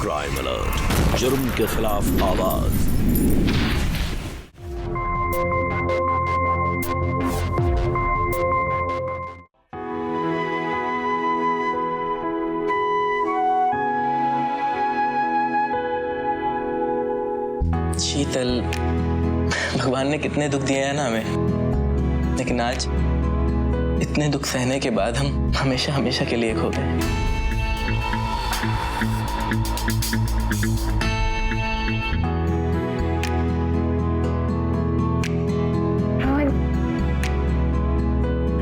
Crime alert, जुर्म के खिलाफ आवाज। शीतल, भगवान ने कितने दुख दिए हैं ना हमें, लेकिन आज इतने दुख सहने के बाद हम हमेशा हमेशा के लिए खो गए।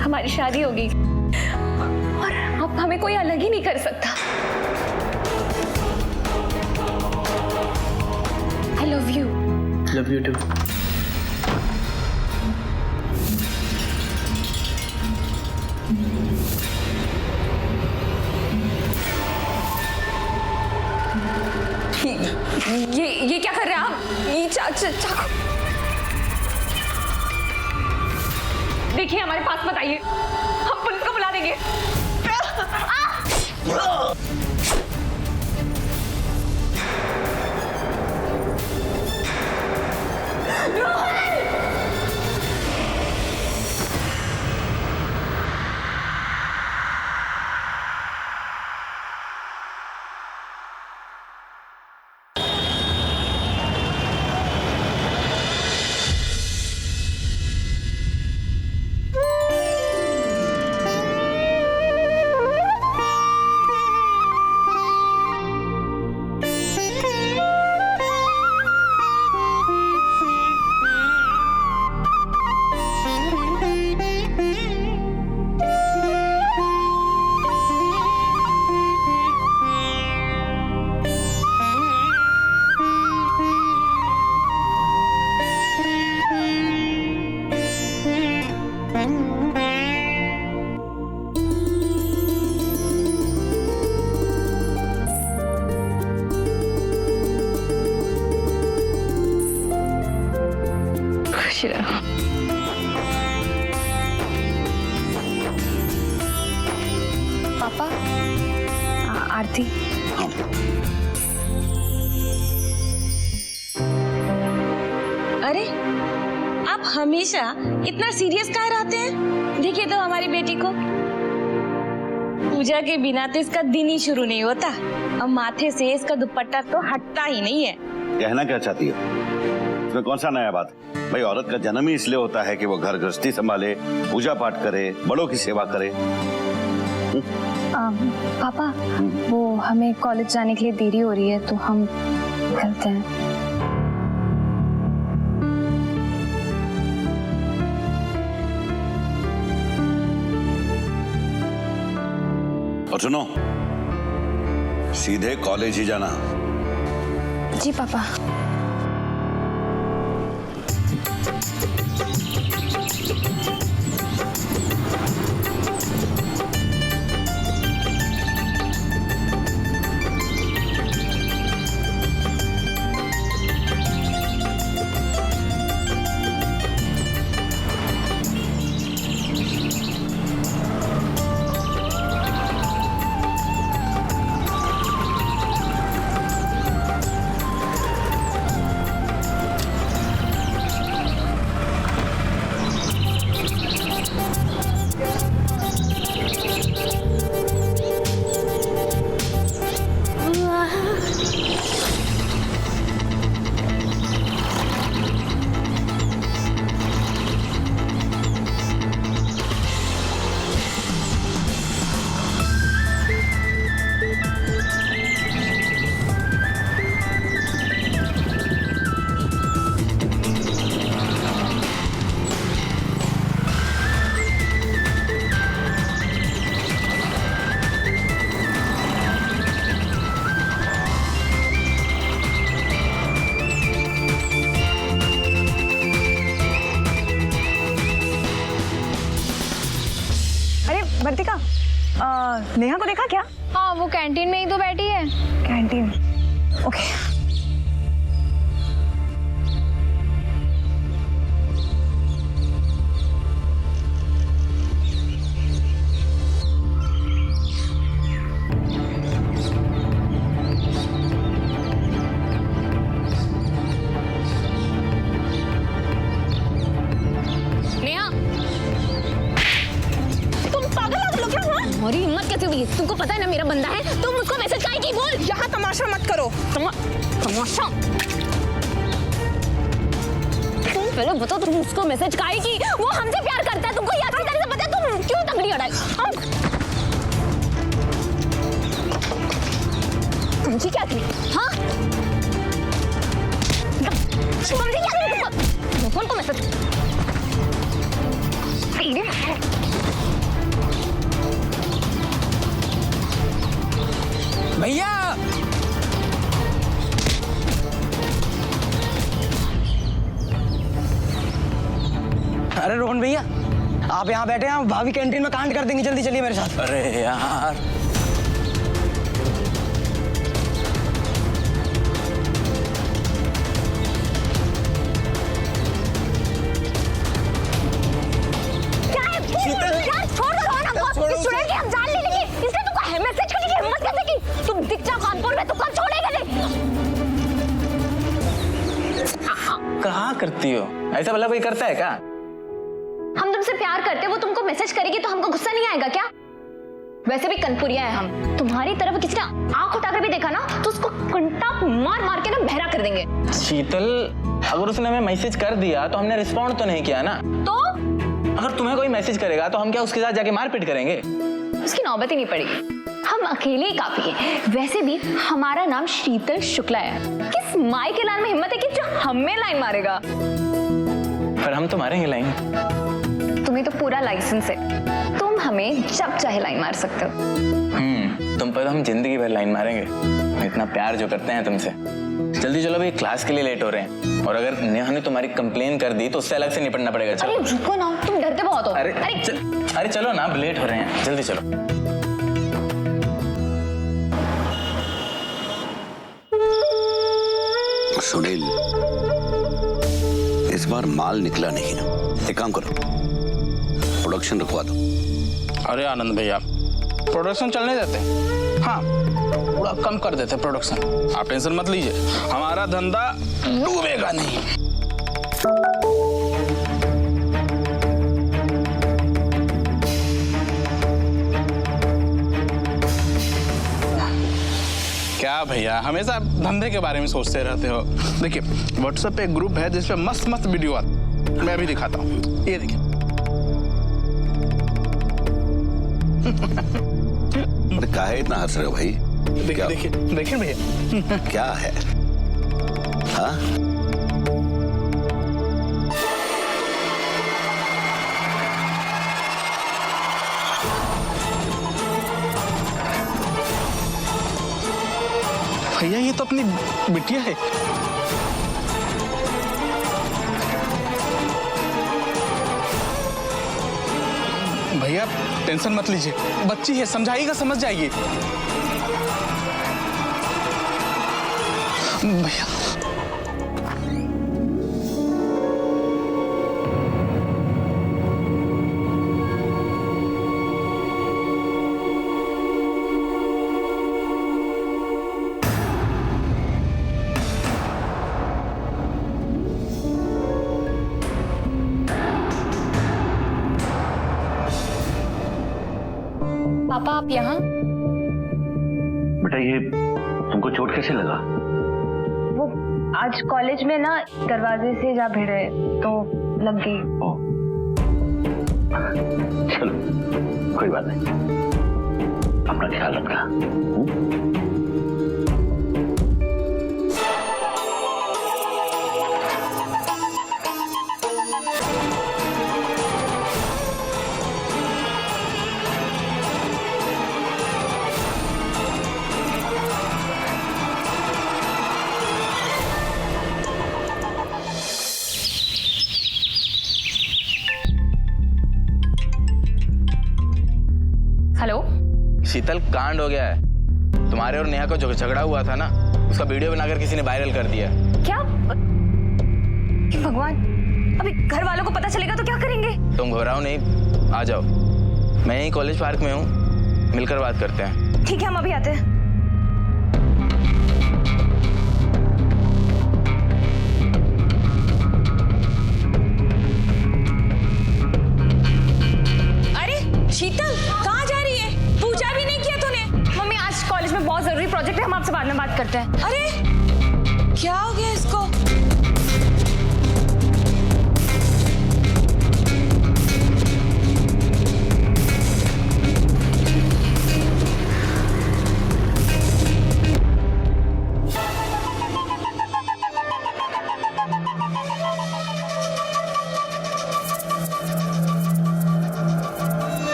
हमारी शादी होगी और अब हमें कोई अलग ही नहीं कर सकता। I love you. Love you too. ये क्या कर रहे हैं आप? ये चाकू देखिए, हमारे पास मत आइए, हम पुलिस को बुला देंगे। पापा, आरती। अरे, आप हमेशा इतना सीरियस काहे रहते हैं? देखिए तो हमारी बेटी को, पूजा के बिना तो इसका दिन ही शुरू नहीं होता। अब माथे से इसका दुपट्टा तो हटता ही नहीं है। कहना क्या चाहती हो? इसमें कौन सा नया बात? भाई, औरत का जन्म ही इसलिए होता है कि वो घर गृहस्थी संभाले, पूजा पाठ करे, बड़ों की सेवा करे। पापा, वो हमें कॉलेज जाने के लिए देरी हो रही है तो हम चलते हैं। और सुनो, सीधे कॉलेज ही जाना। जी पापा। वर्तिका, नेहा को देखा क्या? हाँ, वो कैंटीन में ही तो बैठी है। Canteen, okay. होगी। तुमको पता है ना मेरा बंदा है, तुम उसको मैसेज काहे की बोल। यहाँ तमाशा मत करो। तमाशा। तुम पहले बताओ तुम उसको मैसेज काहे की? वो हमसे प्यार करता है, तुमको ये अच्छी तरह से पता है। तुम क्यों तगड़ी अड़ाई? समझी क्या थी? हाँ? समझी क्या थी? कौन को मैसेज? भैया अरे रोहन भैया, आप यहाँ बैठे हैं, भाभी कैंटीन में कांड कर देंगे, जल्दी चलिए मेरे साथ। अरे यार, यार छोड़ दो रोहन, हमको स्टूडेंट की हम जान ले लेंगे। इसने तुमको मैसेज करने की हिम्मत कैसे की? तुम दिख जाओ कानपुर में, तो कब छोड़ेगा नहीं? कहाँ करती हो ऐसा? भला कोई करता है क्या? हम तुमसे प्यार करते, वो तुमको मैसेज करेगी तो हमको गुस्सा नहीं आएगा क्या? वैसे भी कनपुरिया है हम। तुम्हारी तरफ किसी ने आंख उठाकर भी देखा ना तो उसको कंटा मार मार के ना बहरा कर देंगे। शीतल, अगर उसने हमें मैसेज कर दिया तो हमने रिस्पॉन्ड तो नहीं किया ना। तो अगर तुम्हें कोई मैसेज करेगा तो हम क्या उसके साथ जाके मारपीट करेंगे? उसकी नौबत ही नहीं पड़ेगी, हम अकेले ही काफी है। वैसे भी हमारा नाम शीतल शुक्ला है। किस माई के लाइन में हिम्मत है कि जो हमें लाइन मारेगा? पर हम तो मारेंगे लाइन। तुम्हें तो पूरा लाइसेंस है, तुम हमें जब चाहे लाइन मार सकते हो। तुम पर हम जिंदगी भर लाइन मारेंगे, इतना प्यार जो करते हैं तुमसे। जल्दी चलो भाई, क्लास के लिए लेट हो रहे हैं। और अगर नेहा ने तुम्हारी कंप्लेन कर दी तो उससे अलग से निपटना पड़ेगा। चलो। अरे रुको ना, तुम डरते बहुत हो। अरे चलो ना, अब लेट हो रहे हैं, जल्दी चलो। सुनील, इस बार माल निकला नहीं ना, एक काम करो, प्रोडक्शन रुकवा दो। अरे आनंद भैया, प्रोडक्शन चलने देते हैं। हाँ, थोड़ा कम कर देते प्रोडक्शन। आप टेंशन मत लीजिए, हमारा धंधा डूबेगा नहीं। क्या भैया, हमेशा धंधे के बारे में सोचते रहते हो। देखिए, व्हाट्सएप पे एक ग्रुप है जिसपे मस्त मस्त वीडियो आती, मैं अभी दिखाता हूँ। ये देखिए। काहे इतना हंस रहे हो भाई? देखिए देखिए देखिए भैया। क्या है? हाँ? भैया, ये तो अपनी बिटिया है। भैया टेंशन मत लीजिए, बच्ची है, समझाइएगा समझ जाएगी। भैया पापा आप यहाँ? बेटा, ये तुमको चोट कैसे लगा? वो आज कॉलेज में ना दरवाजे से जा भिड़े तो लग गई। चलो, कोई बात नहीं, अपना ख्याल रखना। हेलो शीतल, कांड हो गया है। तुम्हारे और नेहा का जो झगड़ा हुआ था ना, उसका वीडियो बनाकर किसी ने वायरल कर दिया। क्या? भगवान, अभी घर वालों को पता चलेगा तो क्या करेंगे? तुम घबराओ नहीं, आ जाओ, मैं यहीं कॉलेज पार्क में हूँ, मिलकर बात करते हैं। ठीक है, हम अभी आते हैं। अरे शीतल, कहाँ जा रही है? पूजा भी नहीं किया आपसे बाद में बात करते हैं। अरे क्या हो गया इसको?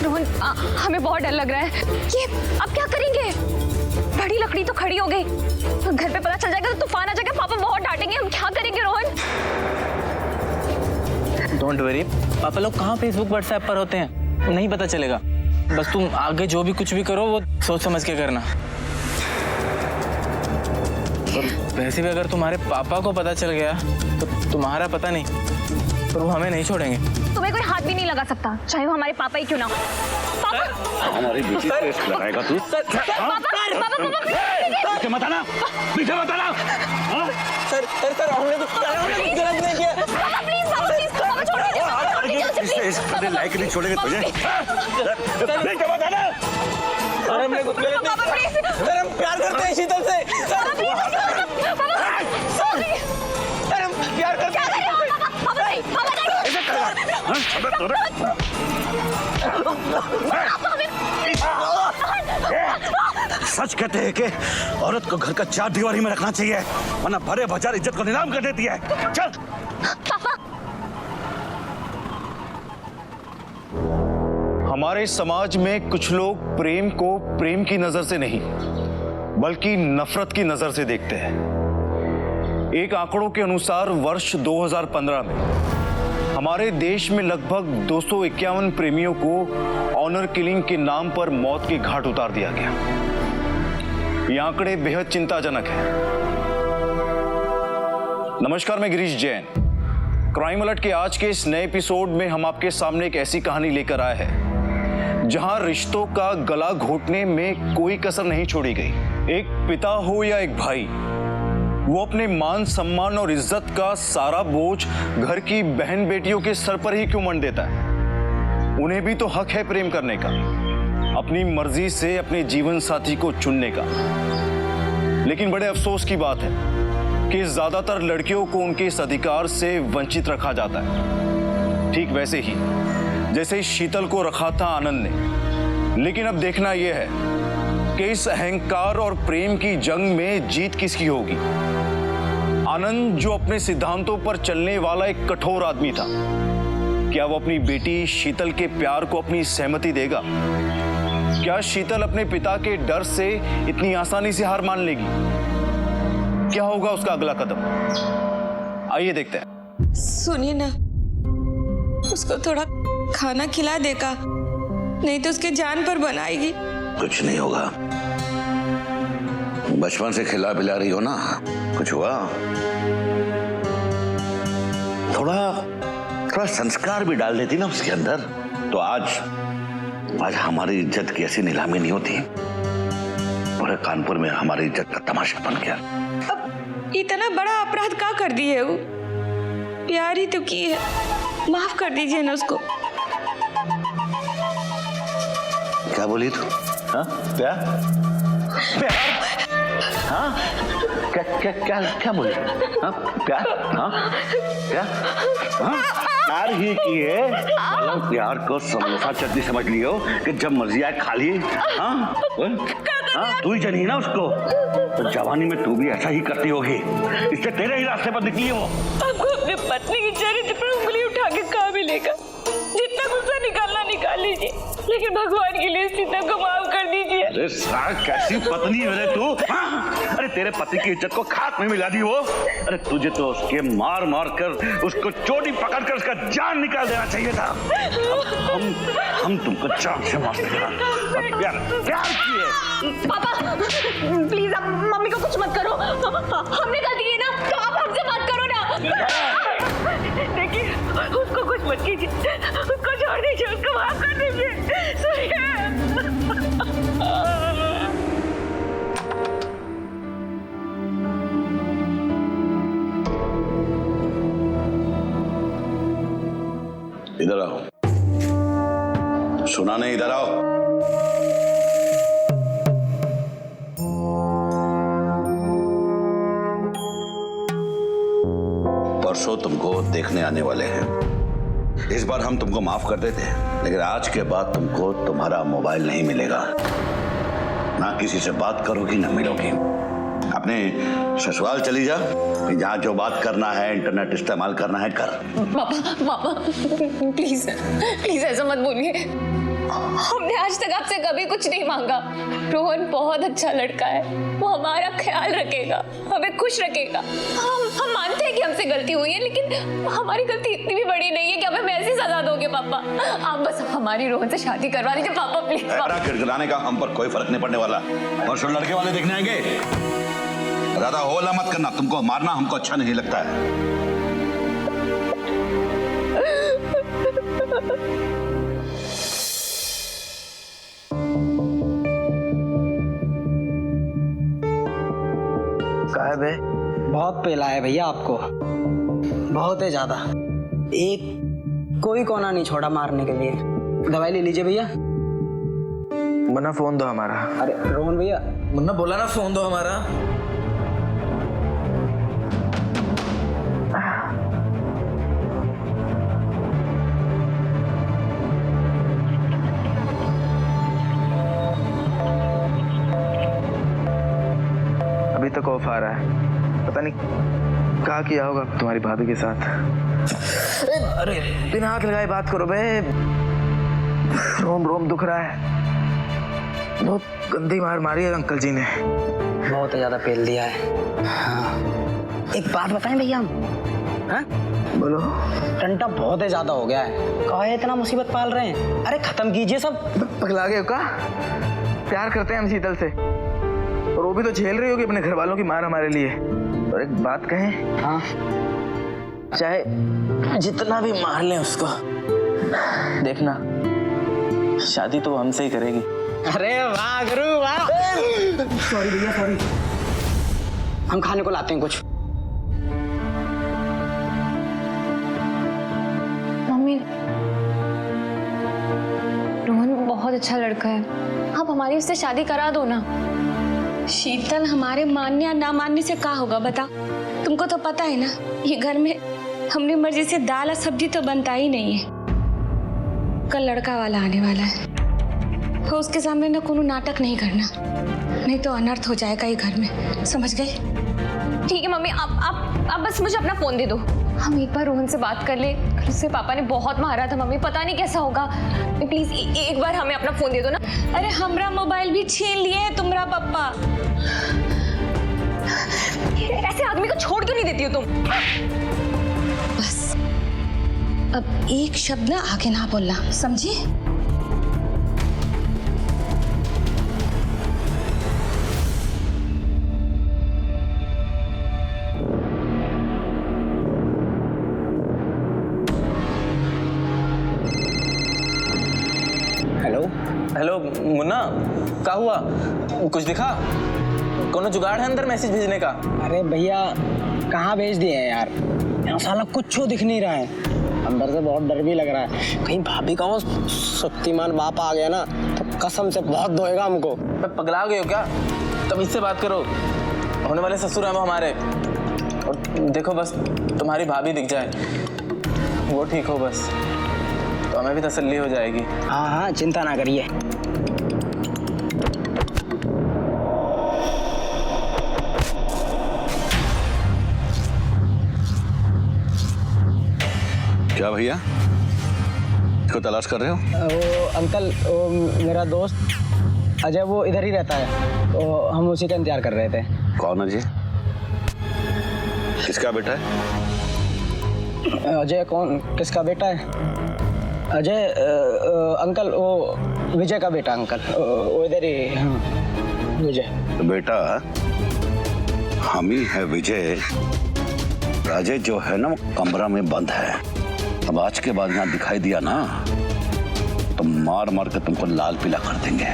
रोहन, हमें बहुत डर लग रहा है। ये अब क्या करेंगे? बड़ी लकड़ी तो खड़ी हो गई, घर पे पता चल जाएगा तो तूफान आ जाएगा, पापा बहुत डांटेंगे। हम क्या करेंगे रोहन? डोंट वरी, पापा लोग कहाँ फेसबुक व्हाट्सएप पर होते हैं, नहीं पता चलेगा। बस तुम आगे जो भी कुछ भी करो वो सोच समझ के करना। और वैसे भी अगर तुम्हारे पापा को पता चल गया तो तुम्हारा पता नहीं, पर वो हमें नहीं छोड़ेंगे। तुम्हें कोई हाथ भी नहीं लगा सकता, चाहे वो हमारे पापा ही क्यों ना हो। पापा, हमारी बेटी को टेस्ट लगाएगा तू? पीछे मत आना, पीछे मत आना। सर हमने तो गलत नहीं किया। पापा प्लीज, पापा प्लीज, पापा छोड़ दीजिए। इसके लायक नहीं छोड़ेंगे तुझे। पीछे मत आना। सर हमने कुछ गलत नहीं किया। सर हम प्यार करते हैं शीतल से। सर हम प्यार करते हैं। सच कहते हैं कि औरत को घर का चार दीवारी में रखना चाहिए, वरना भरे बाजार इज्जत को नीलाम कर देती है। चल। हमारे समाज में कुछ लोग प्रेम को प्रेम की नजर से नहीं बल्कि नफरत की नजर से देखते हैं। एक आंकड़ों के अनुसार वर्ष 2015 में हमारे देश में लगभग 251 प्रेमियों को ऑनर किलिंग के नाम पर मौत के घाट उतार दिया गया। ये आंकड़े बेहद चिंताजनक हैं। नमस्कार, मैं गिरीश जैन। क्राइम अलर्ट के आज के इस नए एपिसोड में हम आपके सामने एक ऐसी कहानी लेकर आए हैं जहां रिश्तों का गला घोटने में कोई कसर नहीं छोड़ी गई। एक पिता हो या एक भाई, वो अपने मान सम्मान और इज्जत का सारा बोझ घर की बहन बेटियों के सर पर ही क्यों मंड देता है? उन्हें भी तो हक है प्रेम करने का, अपनी मर्जी से अपने जीवन साथी को चुनने का। लेकिन बड़े अफसोस की बात है कि ज्यादातर लड़कियों को उनके इस अधिकार से वंचित रखा जाता है, ठीक वैसे ही जैसे शीतल को रखा था आनंद ने। लेकिन अब देखना यह है कि इस अहंकार और प्रेम की जंग में जीत किसकी होगी। आनंद, जो अपने सिद्धांतों पर चलने वाला एक कठोर आदमी था, क्या वो अपनी बेटी शीतल के प्यार को अपनी सहमति देगा? क्या शीतल अपने पिता के डर से इतनी आसानी से हार मान लेगी? क्या होगा उसका अगला कदम? आइए देखते हैं। सुनिए ना, उसको थोड़ा खाना खिला देगा, नहीं तो उसके जान पर बनाएगी। कुछ नहीं होगा, बचपन से खिला पिला रही हो ना, कुछ हुआ? थोड़ा संस्कार भी डाल देती ना उसके अंदर, तो आज हमारी इज्जत की ऐसी नीलामी नहीं होती। पूरे कानपुर में हमारी इज्जत का तमाशा बन गया। अब इतना बड़ा अपराध क्या कर दी है वो? प्यार ही तो की है, माफ कर दीजिए ना उसको। क्या बोली तू? हाँ, प्यार? हाँ, क्या बोली? हाँ, प्यार? हाँ, क्या? हाँ, प्यार ही की है। मतलब प्यार को समोसा चटनी समझ लियो कि जब मर्जी आए खा लिए। हाँ, तू ही जनी ना उसको, तो जवानी में तू भी ऐसा ही करती होगी, इससे तेरे ही रास्ते पर निकली है वो। आपको अपने पत्नी की चरित्र पर उंगली उठा के कहाँ मिलेगा? जितना गुस्सा निकालना निकाल लीजिए, लेकिन भगवान के लिए सीता को माफ कर दीजिए। अरे साला, कैसी पत्नी है तू? हाँ? अरे तेरे पति की इज्जत को खाक में मिला दी वो। अरे तुझे तो उसके मार मार कर, उसको चोटी पकड़ कर उसका जान निकाल देना चाहिए था। हम तुमको जान से मार देंगे। प्यार किए। पापा प्लीज, आप मम्मी को कुछ मत करो, हमने गलती की ना, तो आप हमसे बात करो ना। देखिए, उसको कुछ मत कीजिए, उसको छोड़ दीजिए, उसको माफ कर दीजिए। इधर आओ। सुना नहीं, इधर आओ। परसों तुमको देखने आने वाले हैं। इस बार हम तुमको माफ कर देते हैं, लेकिन आज के बाद तुमको तुम्हारा मोबाइल नहीं मिलेगा। ना किसी से बात करोगी ना मिलोगी। अपने ससुराल चली जा, जहाँ जो बात करना है, इंटरनेट इस्तेमाल करना है कर। पापा प्लीज प्लीज ऐसा मत बोलिए। हमने आज तक आपसे कभी कुछ नहीं मांगा। रोहन बहुत अच्छा लड़का है, वो हमारा ख्याल रखेगा, हमें खुश रखेगा। हम मानते हैं कि हमसे गलती हुई है, लेकिन हमारी गलती इतनी भी बड़ी नहीं है कि हमें ऐसी सजा दोगे। पापा आप बस हमारी रोहन से शादी करवा लीजिए। पापा प्लीज। गिड़गिड़ाने का हम पर कोई फर्क नहीं पड़ने वाला। परसों लड़के वाले देखने आएंगे, ज्यादा होला मत करना। तुमको मारना हमको अच्छा नहीं लगता है। साहब है, बहुत पेला है भैया आपको, बहुत है ज्यादा। एक कोई कोना नहीं छोड़ा मारने के लिए। दवाई ले लीजिए भैया। मुन्ना फोन दो हमारा। अरे रोहन भैया, मुन्ना बोला ना फोन दो हमारा। अभी तक ऑफ आ रहा है, पता नहीं क्या किया होगा तुम्हारी भाभी के साथ। अरे बिना हाथ लगाए बात करो बे, रोम रोम दुख रहा है। बहुत गंदी मार मारी है अंकल जी ने। बहुत ज्यादा पेल दिया है। हाँ। एक बात बताएं भैया हम, हाँ? बोलो। टंटा बहुत ज्यादा हो गया है। कहा है इतना मुसीबत पाल रहे हैं, अरे खत्म कीजिए सब। पगला गए हो का? प्यार करते हैं हम शीतल से, और वो भी तो झेल रही होगी अपने घर वालों की मार हमारे लिए। और एक बात कहें, हाँ, चाहे जितना भी मार लें उसको, देखना शादी तो वो हमसे ही करेगी। अरे वाह गुरु वाह। सॉरी भैया सॉरी, हम खाने को लाते हैं कुछ। मम्मी, रोहन बहुत अच्छा लड़का है, आप हमारी उससे शादी करा दो ना। शीतल, हमारे मानने या ना मानने से क्या होगा बता? तुमको तो पता है ना, ये घर में हमने मर्जी से दाल और सब्जी तो बनता ही नहीं है। कल लड़का वाला आने वाला है, तो उसके सामने ना कोनो नाटक नहीं करना, नहीं तो अनर्थ हो जाएगा ये घर में, समझ गए? ठीक है मम्मी, आप बस मुझे अपना फोन दे दो। हम एक बार रोहन से बात कर ले। उससे पापा ने बहुत मारा था मम्मी, पता नहीं कैसा होगा। प्लीज एक बार हमें अपना फोन दे दो ना। अरे हमरा मोबाइल भी छीन लिए है तुम्हारा पप्पा। ऐसे आदमी को छोड़ क्यों नहीं देती हो तुम? बस अब एक शब्द ना आगे ना बोलना, समझी? हेलो मुन्ना, क्या हुआ? कुछ दिखा? कोनो जुगाड़ है अंदर मैसेज भेजने का? अरे भैया कहाँ भेज दिए हैं यार, यहाँ साला कुछ दिख नहीं रहा है। अंदर से बहुत डर भी लग रहा है, कहीं भाभी का वो शक्तिमान बाप आ गया ना तो कसम से बहुत धोएगा हमको। पगला गए हो क्या? तब इससे बात करो, होने वाले ससुर हैं वो हमारे। और देखो बस तुम्हारी भाभी दिख जाए, वो ठीक हो बस, तो हमें भी तसल्ली हो जाएगी। हाँ हाँ चिंता ना करिए। क्या भैया, इसको तलाश कर रहे हो? वो अंकल, वो मेरा दोस्त अजय, वो इधर ही रहता है, तो हम उसी का इंतजार कर रहे थे। कौन अजय? किसका बेटा है? अजय कौन, किसका बेटा है? अजय अंकल, वो विजय का बेटा अंकल, वो इधर ही। हाँ विजय। तो बेटा हम ही है विजय। राजेश जो है ना वो कमरा में बंद है। अब आज के बाद यहाँ दिखाई दिया ना तो मार मार के तुमको लाल पीला कर देंगे।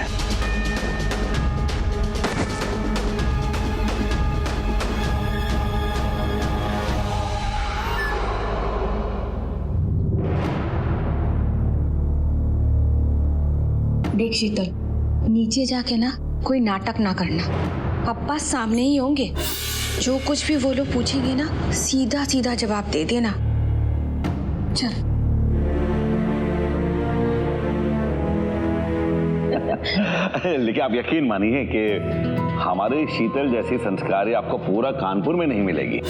देख शीतल, नीचे जाके ना कोई नाटक ना करना। पप्पा सामने ही होंगे, जो कुछ भी वो लोग पूछेंगे ना सीधा सीधा जवाब दे देना। चल। लेकिन आप यकीन मानिए कि हमारे शीतल जैसी संस्कारी आपको पूरा कानपुर में नहीं मिलेगी।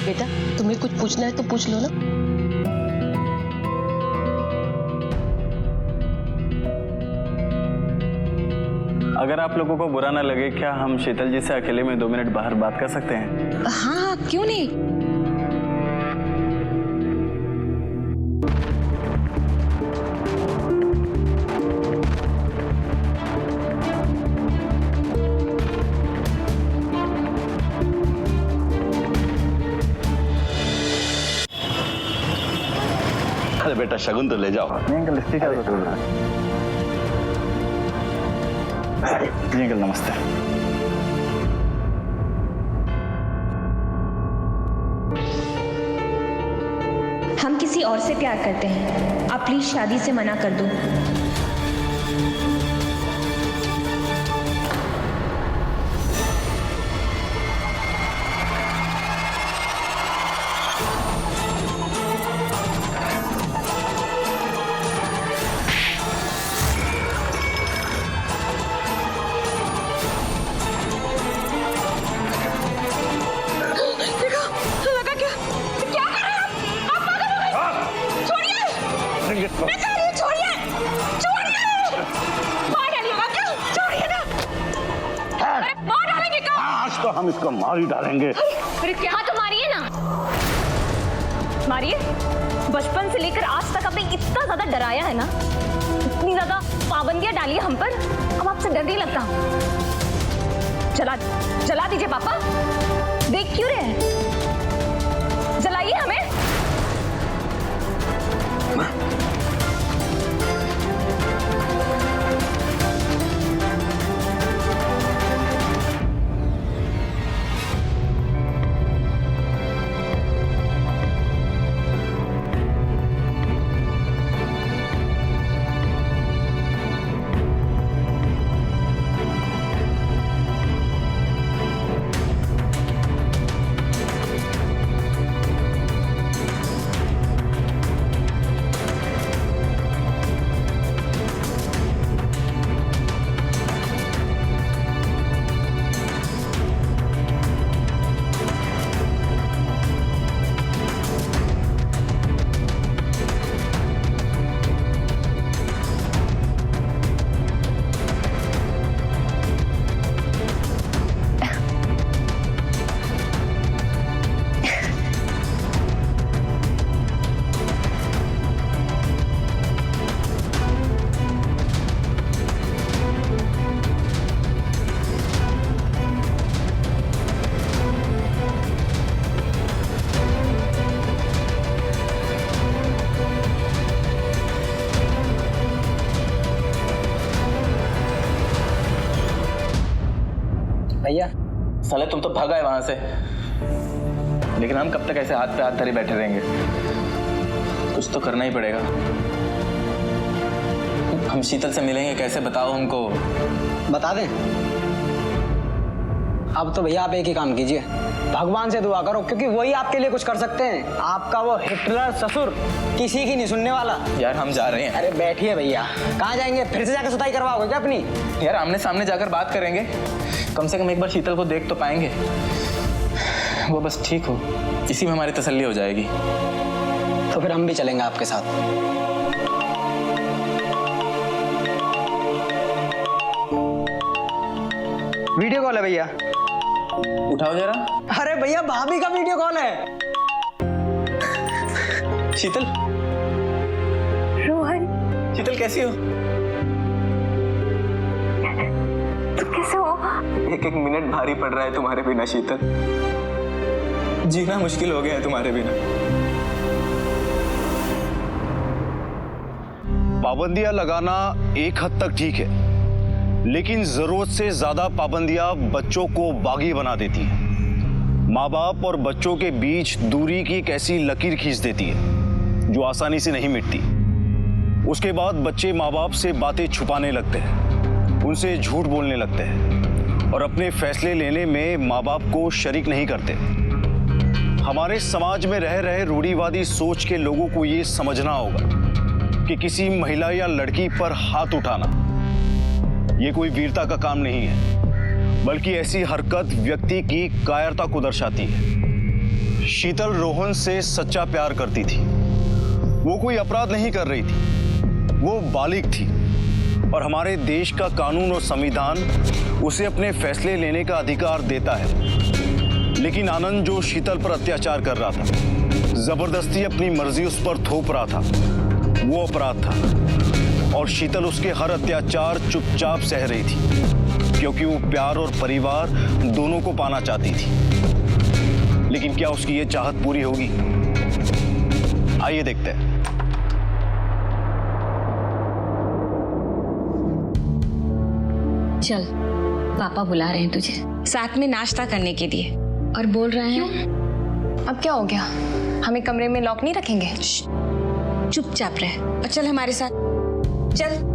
बेटा तुम्हें कुछ पूछना है तो पूछ लो ना। अगर आप लोगों को बुरा ना लगे, क्या हम शीतल जी से अकेले में 2 मिनट बाहर बात कर सकते हैं? हाँ, क्यों नहीं। अरे बेटा शगुन तो ले जाओ। अंकल जी अंकल नमस्ते। हम किसी और से प्यार करते हैं, आप प्लीज शादी से मना कर दो। आज तो हम इसको मार ही डालेंगे। अरे क्या तो मारिए ना, मारिए। बचपन से लेकर आज तक आपने इतना ज्यादा डराया है ना, इतनी ज्यादा पाबंदियां डाली है हम पर, अब आपसे डर नहीं लगता। जला दीजिए पापा, देख क्यों रहे हैं, जलाइए हमें। भैया साले तुम तो भाग आए वहां से, लेकिन हम कब तक ऐसे हाथ पे हाथ धरे बैठे रहेंगे? कुछ तो करना ही पड़ेगा। हम शीतल से मिलेंगे कैसे, बताओ हमको। बता दें? अब तो भैया आप एक ही काम कीजिए, भगवान से दुआ करो, क्योंकि वही आपके लिए कुछ कर सकते हैं। आपका वो हिटलर ससुर किसी की नहीं सुनने वाला। यार हम जा रहे हैं। अरे बैठिए भैया, कहाँ जाएंगे? फिर से जाकर सुताई करवाओगे क्या अपनी? यार आमने सामने जाकर बात करेंगे, कम से कम एक बार शीतल को देख तो पाएंगे। वो बस ठीक हो, इसी में हमारी तसल्ली हो जाएगी। तो फिर हम भी चलेंगे आपके साथ। वीडियो कॉल है भैया, उठाओ जरा। अरे भैया भाभी का वीडियो कॉल है। शीतल, रोहन, शीतल कैसी हो? तुम कैसे हो? एक एक मिनट भारी पड़ रहा है तुम्हारे बिना शीतल, जीना मुश्किल हो गया है तुम्हारे बिना। पाबंदियां लगाना एक हद तक ठीक है, लेकिन जरूरत से ज्यादा पाबंदियां बच्चों को बागी बना देती है। माँ बाप और बच्चों के बीच दूरी की एक ऐसी लकीर खींच देती है जो आसानी से नहीं मिटती। उसके बाद बच्चे माँ बाप से बातें छुपाने लगते हैं, उनसे झूठ बोलने लगते हैं और अपने फैसले लेने में माँ बाप को शरीक नहीं करते। हमारे समाज में रह रहे रूढ़िवादी सोच के लोगों को ये समझना होगा कि किसी महिला या लड़की पर हाथ उठाना ये कोई वीरता का काम नहीं है, बल्कि ऐसी हरकत व्यक्ति की कायरता को दर्शाती है। शीतल रोहन से सच्चा प्यार करती थी। वो कोई अपराध नहीं कर रही थी, वो बालिग थी और हमारे देश का कानून और संविधान उसे अपने फैसले लेने का अधिकार देता है। लेकिन आनंद जो शीतल पर अत्याचार कर रहा था, जबरदस्ती अपनी मर्जी उस पर थोप रहा था, वो अपराध था और शीतल उसके हर अत्याचार चुपचाप सह रही थी क्योंकि वो प्यार और परिवार दोनों को पाना चाहती थी। लेकिन क्या उसकी ये चाहत पूरी होगी? आइए देखते हैं। चल, पापा बुला रहे हैं तुझे साथ में नाश्ता करने के लिए और बोल रहे हैं। अब क्या हो गया? हमें कमरे में लॉक नहीं रखेंगे? चुपचाप रह और चल हमारे साथ, चल।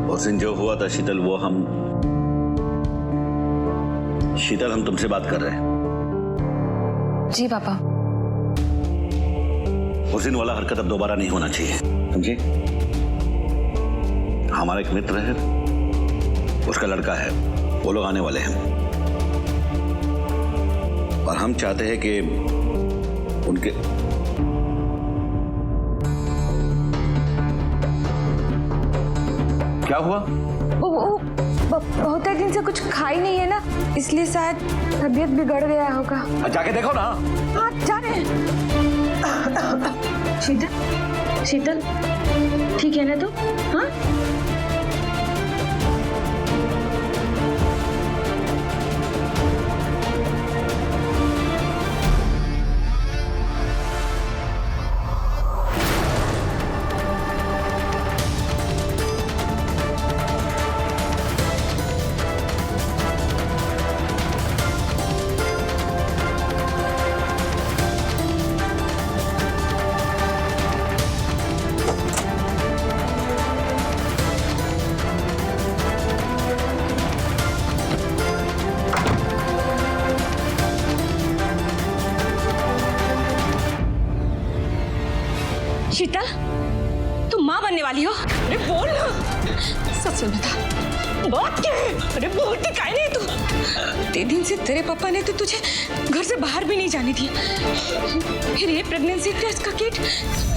उस दिन जो हुआ था शीतल, वो हम तुमसे बात कर रहे हैं। जी पापा। उस दिन वाला हरकत अब दोबारा नहीं होना चाहिए, समझे? हमारा एक मित्र है, उसका लड़का है, वो लोग आने वाले हैं और हम चाहते हैं कि उनके क्या हुआ? वो बहुत दिन से कुछ खाई नहीं है ना, इसलिए शायद तबीयत बिगड़ गया होगा। जाके देखो ना। हाँ, जा रहे हैं। शीतल, शीतल, ठीक है ना तू? हाँ? शीतल, तुम माँ बनने वाली हो? अरे बोल ना, सच में बता, बात क्या है? अरे बोलती काहे नहीं तू? इतने दिन से तेरे पापा ने तो तुझे घर से बाहर भी नहीं जाने दिया। फिर ये प्रेगनेंसी टेस्ट का किट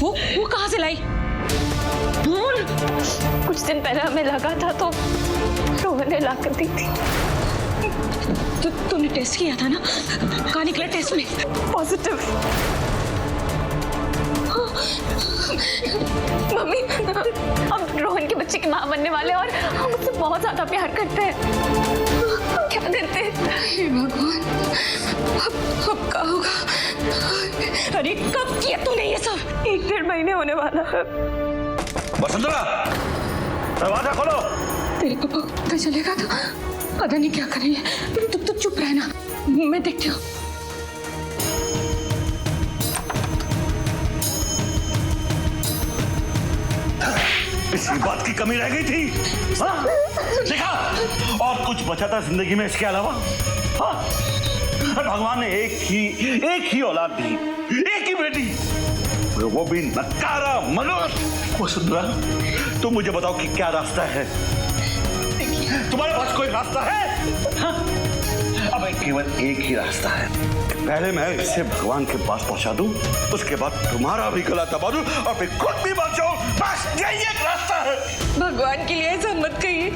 वो कहाँ से लाई? बोल। कुछ दिन पहले हमें लगा था तो रोहन ने ला कर दी थी। तूने टेस्ट किया था ना? कहाँ निकला टेस्ट में? पॉजिटिव। मम्मी, हम रोहन के बच्चे की माँ बनने वाले और हम उससे बहुत ज्यादा प्यार करते हैं। हम क्या करते हैं? हे भगवान, अब क्या होगा? अरे कब किया तूने ये सब? 1-1.5 महीने होने वाला है। वसुंधरा, दरवाजा खोलो। तेरे पापा पता चलेगा तो पता नहीं क्या करेंगे। तू चुप रहना, मैं देखती हूँ। इसी बात की कमी रह गई थी, हाँ? देखा, और कुछ बचा था जिंदगी में इसके अलावा? हाँ? भगवान ने एक ही औलाद दी, एक ही बेटी, वो भी नकारा मनोहर। वसुंधरा, तुम मुझे बताओ कि क्या रास्ता है? तुम्हारे पास कोई रास्ता है? हाँ? अब केवल एक ही रास्ता है। पहले मैं इसे भगवान के पास पहुंचा दूं, उसके बाद तुम्हारा भी गला दबा दूं और फिर खुद भी बच जाऊं। बस यही एक रास्ता है। भगवान के लिए ऐसा मत कहिए।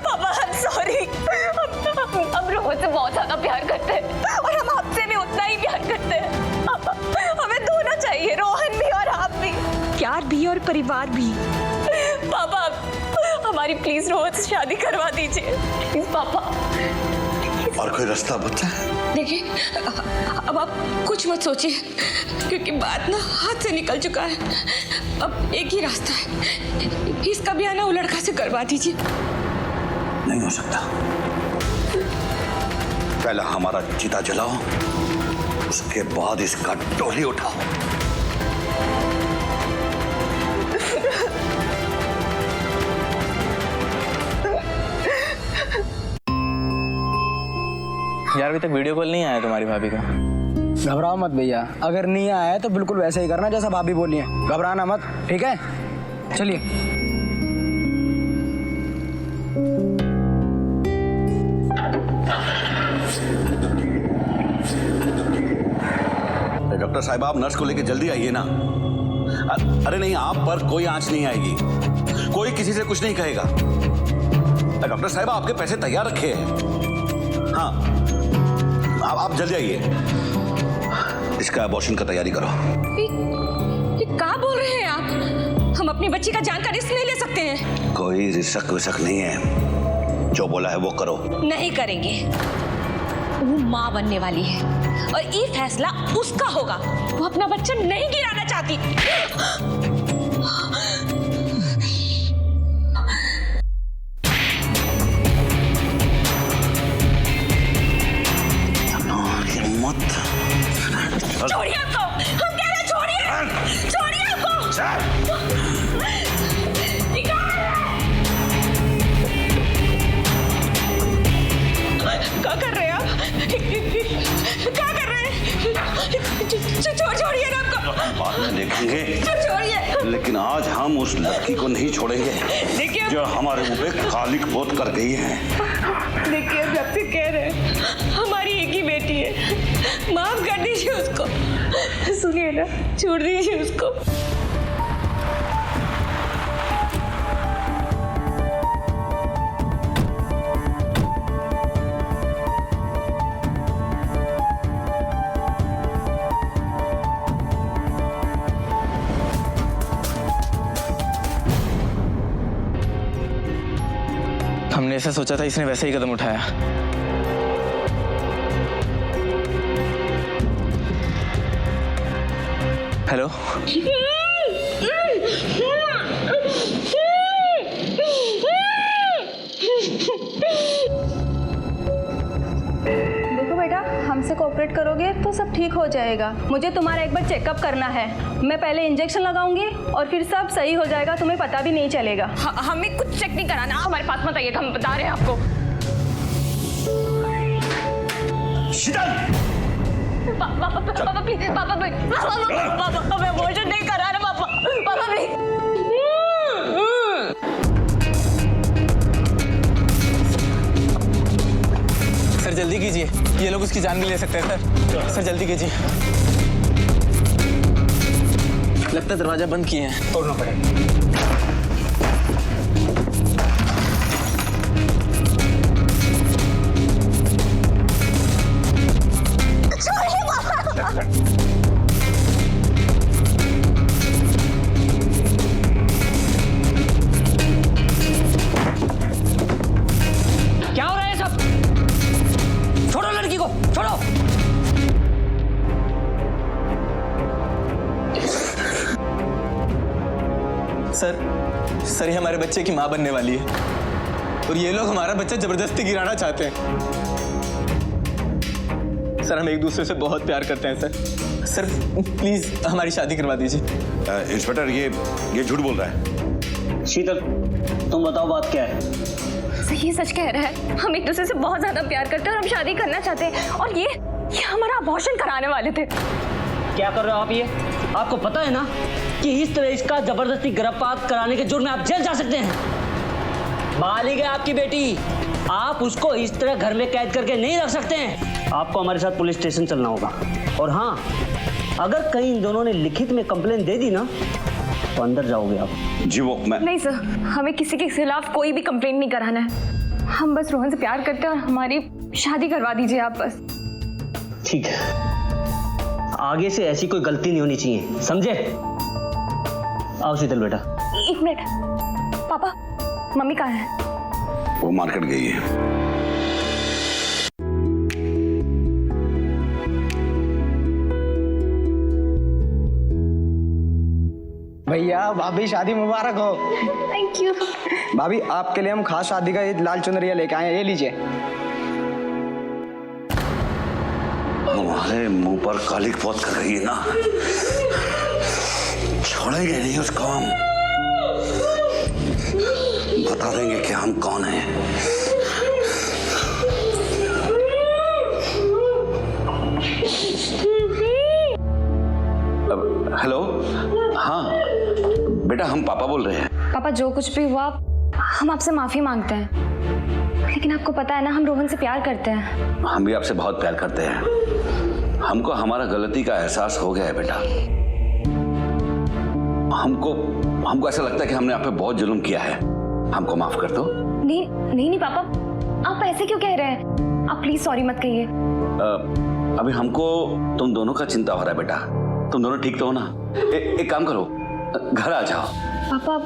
पापा, I'm sorry। हम रोहन से बहुत ज्यादा प्यार करते हैं और हम आपसे भी उतना ही प्यार करते हैं। पापा, हमें दोनों चाहिए, रोहन भी और आप भी। प्यार भी और परिवार भी। पापा, हमारी प्लीज रोहन से शादी करवा दीजिए प्लीज पापा। और कोई रास्ता बचा है? देखिए अब आप कुछ मत सोचिए, क्योंकि बात ना हाथ से निकल चुका है। अब एक ही रास्ता है, इसका ब्याह ना वो लड़का से करवा दीजिए। नहीं हो सकता। पहला हमारा चिता जलाओ, उसके बाद इसका डोली उठाओ। यार अभी तक वीडियो कॉल नहीं आया तुम्हारी भाभी का। घबराओ मत भैया, अगर नहीं आया है तो बिल्कुल वैसे ही करना जैसा भाभी बोली है, घबराना मत, ठीक है? चलिए। डॉक्टर साहिबा, आप नर्स को लेकर जल्दी आइए ना। अरे नहीं, आप पर कोई आंच नहीं आएगी, कोई किसी से कुछ नहीं कहेगा। डॉक्टर साहिबा, आपके पैसे तैयार रखे हैं। हाँ, आप जल्दी आइए, इसका अबॉर्शन का तैयारी करो। ये क्या बोल रहे हैं आप? हम अपनी बच्ची का जान का रिस्क नहीं ले सकते हैं। कोई रिस्क विस्क नहीं है, जो बोला है वो करो। नहीं करेंगे, वो माँ बनने वाली है और ये फैसला उसका होगा। वो अपना बच्चा नहीं गिराना चाहती। छोड़िए उसको, हम कह रहे हैं छोड़िए, छोड़िए उसको। क्या कर रहे हैं आप? क्या कर रहे हैं? छोड़िए ना आपको। बाद में देखेंगे, छोड़िए। लेकिन आज हम उस लड़की को नहीं छोड़ेंगे देखिए, जो हमारे मुंह पे कालिक पोत कर गई है। देखिए जब से कह रहे हैं, हमारी एक ही बेटी है, माफ कर दीजिए उसको। सुनिए ना, छोड़ दीजिए उसको। हमने ऐसा सोचा था, इसने वैसे ही कदम उठाया। हेलो, देखो बेटा, हमसे कोऑपरेट करोगे तो सब ठीक हो जाएगा। मुझे तुम्हारा एक बार चेकअप करना है। मैं पहले इंजेक्शन लगाऊंगी और फिर सब सही हो जाएगा, तुम्हें पता भी नहीं चलेगा। हमें कुछ चेक नहीं कराना, हमारे पास मत आइएगा, हम बता रहे हैं आपको। पापा प्लीज, पापा मैं अबॉर्शन नहीं करा रहा पापा प्लीज। सर जल्दी कीजिए, ये लोग उसकी जान भी ले सकते हैं सर। सर जल्दी कीजिए। लगता है दरवाजा बंद किए हैं, तोड़ना पड़ेगा। क्या हो रहा है सब? छोड़ो लड़की को, छोड़ो। सर ये हमारे बच्चे की माँ बनने वाली है और ये लोग हमारा बच्चा जबरदस्ती गिराना चाहते हैं। सर हम एक दूसरे से बहुत प्यार करते हैं सर। सर प्लीज हमारी शादी करवा दीजिए। इंस्पेक्टर, ये झूठ बोल रहा है। शीतल, तुम बताओ बात क्या है? सही सच कह रहा है, हम एक दूसरे से बहुत ज्यादा प्यार करते हैं और हम शादी करना चाहते हैं, और ये हमारा अबॉर्शन कराने वाले थे। क्या कर रहे हो आप? ये आपको पता है ना कि इस तरह इसका जबरदस्ती गर्भपात कराने के जुर्म में आप जेल जा सकते हैं। बालिग है आपकी बेटी, आप उसको इस तरह घर में कैद करके नहीं रख सकते हैं। आपको हमारे साथ पुलिस स्टेशन चलना होगा। और हाँ, अगर कहीं इन दोनों ने लिखित में कंप्लेन दे दी ना तो अंदर जाओगे आप। जी वो मैं नहीं सर, हमें किसी के खिलाफ कोई भी कंप्लेंट नहीं कराना है। हम बस रोहन से प्यार करते हैं और हमारी शादी करवा दीजिए आप बस। ठीक है, आगे से ऐसी कोई गलती नहीं होनी चाहिए, समझे? आओ शीतल बेटा। एक मिनट पापा, मम्मी कहाँ है? वो मार्केट गई है। भैया भाभी शादी मुबारक हो। Thank you. भाभी आपके लिए हम खास शादी का ये लाल चुनरिया लेके आए हैं, ये लीजिए। हमारे मुंह पर कालिक बहुत कर रही है ना, छोड़ेंगे नहीं उसको हम, बता देंगे कि हम कौन हैं। हेलो, हाँ बेटा, हम पापा बोल रहे हैं। पापा जो कुछ भी हुआ हम आपसे माफी मांगते हैं, लेकिन आपको पता है ना हम रोहन से प्यार करते हैं। हम भी आपसे बहुत प्यार करते हैं। हमको हमारा गलती का एहसास हो गया है बेटा। हमको ऐसा लगता है कि हमने आप पे बहुत जुल्म किया है। हमको माफ कर दो। नहीं नहीं नहीं पापा, आप ऐसे क्यों कह रहे हैं? आप प्लीज सॉरी मत कहिए। अभी हमको तुम दोनों का चिंता हो रहा है बेटा। तुम दोनों ठीक तो हो ना? एक काम करो, घर आ जाओ। पापा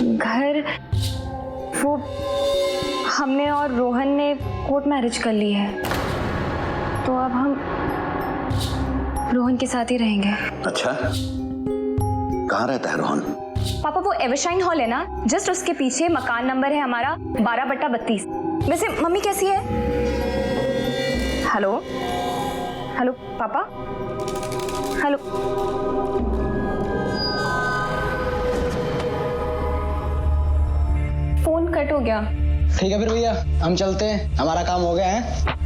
घर, वो हमने और रोहन ने कोर्ट मैरिज कर ली है, तो अब हम रोहन के साथ ही रहेंगे। अच्छा, कहाँ रहता है रोहन? पापा वो एवरशाइन हॉल है ना, जस्ट उसके पीछे मकान नंबर है हमारा 12/32। वैसे मम्मी कैसी है? हेलो हेलो पापा, हेलो। फोन कट हो गया। ठीक है फिर भैया, हम चलते हैं, हमारा काम हो गया है।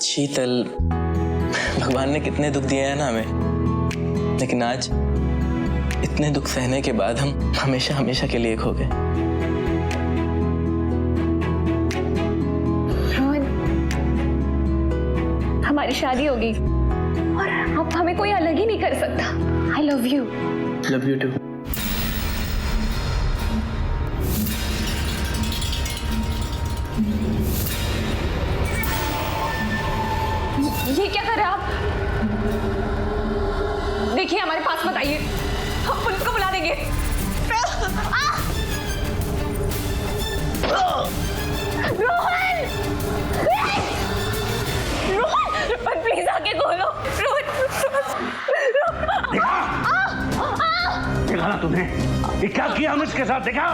शीतल, भगवान ने कितने दुख दिए हैं ना हमें, लेकिन आज इतने दुख सहने के बाद हम हमेशा हमेशा के लिए एक हो गए। रोहन, हमारी शादी हो गई और अब हमें कोई अलग ही नहीं कर सकता। I love you. Love you too. ये क्या कर रहे हैं आप? देखिए हमारे पास मत आइए, हम पुलिस को बुला देंगे। रोहन! रोहन प्लीज आके खोलो। देखा ना तुमने ये क्या किया हम इसके साथ? देखा,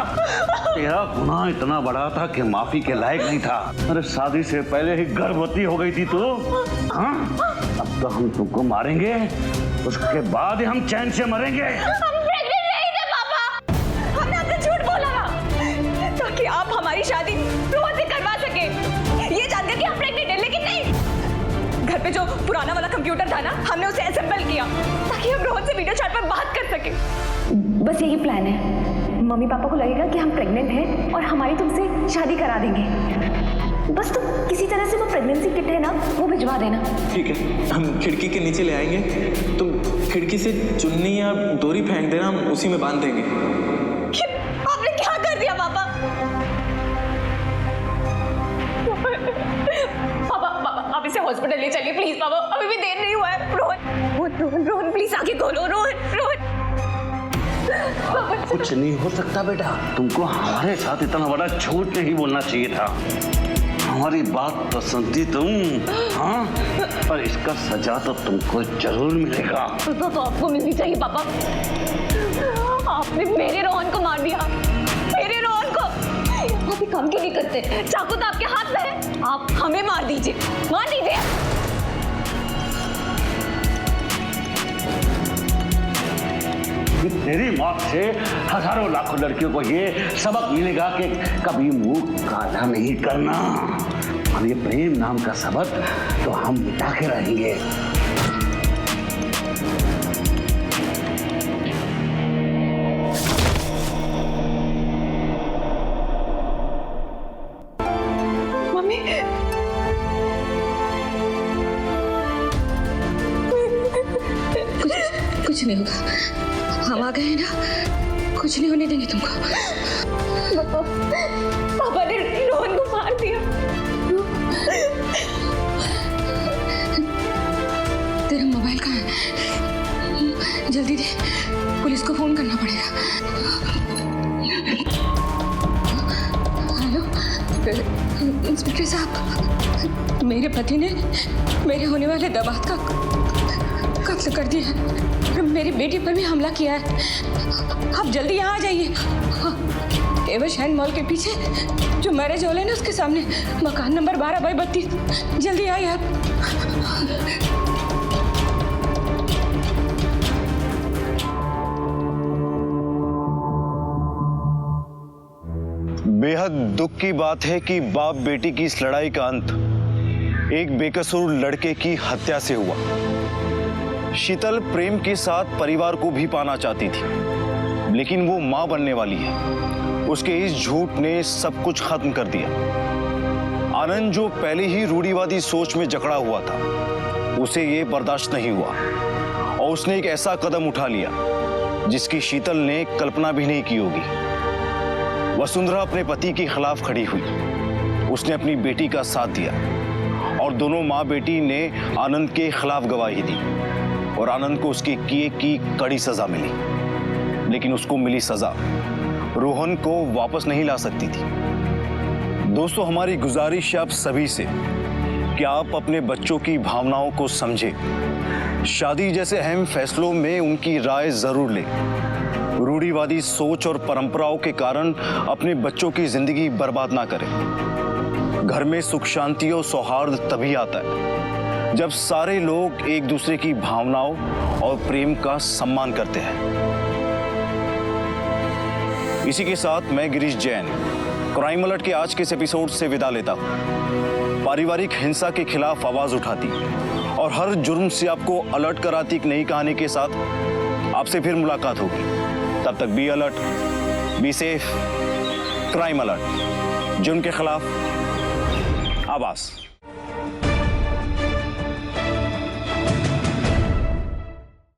तेरा गुनाह इतना बड़ा था कि माफी के लायक नहीं था। अरे शादी से पहले ही गर्भवती हो गई थी तू। हाँ, अब तो हम तुमको मारेंगे, उसके बाद ही हम चैन से मरेंगे। हम प्रेग्नेंट नहीं थे पापा, हमने आपसे झूठ बोला ताकि आप हमारी शादी रोहन से करवा सके, ये जानकर कि हम प्रेग्नेंट हैं। लेकिन नहीं, घर पे जो पुराना वाला कंप्यूटर था ना, हमने उसे असेंबल किया ताकि हम रोहन से वीडियो चैट पर बात कर सके। बस यही प्लान है। मम्मी पापा को लगेगा कि हम प्रेग्नेंट हैं और हमारी तुमसे शादी करा देंगे। बस तुम किसी तरह से वो प्रेगनेंसी किट है ना, वो भिजवा देना। ठीक है, हम खिड़की के नीचे ले आएंगे, तुम खिड़की से चुन्नी या डोरी फेंक देना, हम उसी में बांध देंगे। आपने क्या कर दिया पापा? जल्दी चलिए प्लीज पापा, अभी भी देर नहीं हुआ है। रोहन प्लीज आके खोलो। रोहन कुछ नहीं हो सकता बेटा, तुमको हमारे साथ इतना बड़ा झूठ नहीं बोलना चाहिए था। हमारी बात तो सुनती तुम, हाँ, पर इसका सजा तो तुमको जरूर मिलेगा। तो आपको मिलनी चाहिए पापा। आपने मेरे रोहन को मार दिया, मेरे रोहन को। आप ये काम क्यों नहीं करते? चाकू तो आपके हाथ में है, आप हमें मार दीजिए, मार दीजिए। तेरी मौत से हजारों लाखों लड़कियों को ये सबक मिलेगा कि कभी मुंह काला नहीं करना। और ये प्रेम नाम का सबक तो हम मिटा के रहेंगे। मम्मी कुछ नहीं होगा, हम आ गए हैं ना, कुछ नहीं होने देंगे तुमको। पापा ने रोहन को मार दिया। तेरा मोबाइल कहाँ है? जल्दी दे, पुलिस को फोन करना पड़ेगा। हेलो इंस्पेक्टर साहब, मेरे पति ने मेरे होने वाले दामाद का कत्ल कर दिया है, मेरी बेटी पर भी हमला किया है। आप जल्दी यहाँ आ जाइए। एवरशाइन मॉल के पीछे जो मैरिज हॉल है ना, उसके सामने मकान नंबर 12/32। जल्दी आइए आप। बेहद दुख की बात है कि बाप बेटी की इस लड़ाई का अंत एक बेकसूर लड़के की हत्या से हुआ। शीतल प्रेम के साथ परिवार को भी पाना चाहती थी, लेकिन वो मां बनने वाली है। उसके इस झूठ ने सब कुछ खत्म कर दिया। आनंद जो पहले ही रूढ़िवादी सोच में जकड़ा हुआ था, उसे ये बर्दाश्त नहीं हुआ और उसने एक ऐसा कदम उठा लिया जिसकी शीतल ने कल्पना भी नहीं की होगी। वसुंधरा अपने पति के खिलाफ खड़ी हुई, उसने अपनी बेटी का साथ दिया और दोनों माँ बेटी ने आनंद के खिलाफ गवाही दी और आनंद को उसके किए की कड़ी सजा मिली। लेकिन उसको मिली सजा रोहन को वापस नहीं ला सकती थी। दोस्तों, हमारी गुजारिश है आप सभी से कि आप अपने बच्चों की भावनाओं को समझें। शादी जैसे अहम फैसलों में उनकी राय जरूर लें। रूढ़िवादी सोच और परंपराओं के कारण अपने बच्चों की जिंदगी बर्बाद ना करें। घर में सुख शांति और सौहार्द तभी आता है जब सारे लोग एक दूसरे की भावनाओं और प्रेम का सम्मान करते हैं। इसी के साथ मैं गिरीश जैन क्राइम अलर्ट के आज के इस एपिसोड से विदा लेता हूं। पारिवारिक हिंसा के खिलाफ आवाज उठाती और हर जुर्म से आपको अलर्ट कराती एक नई कहानी के साथ आपसे फिर मुलाकात होगी। तब तक be alert, be safe. Crime alert, जुर्म के खिलाफ आवाज।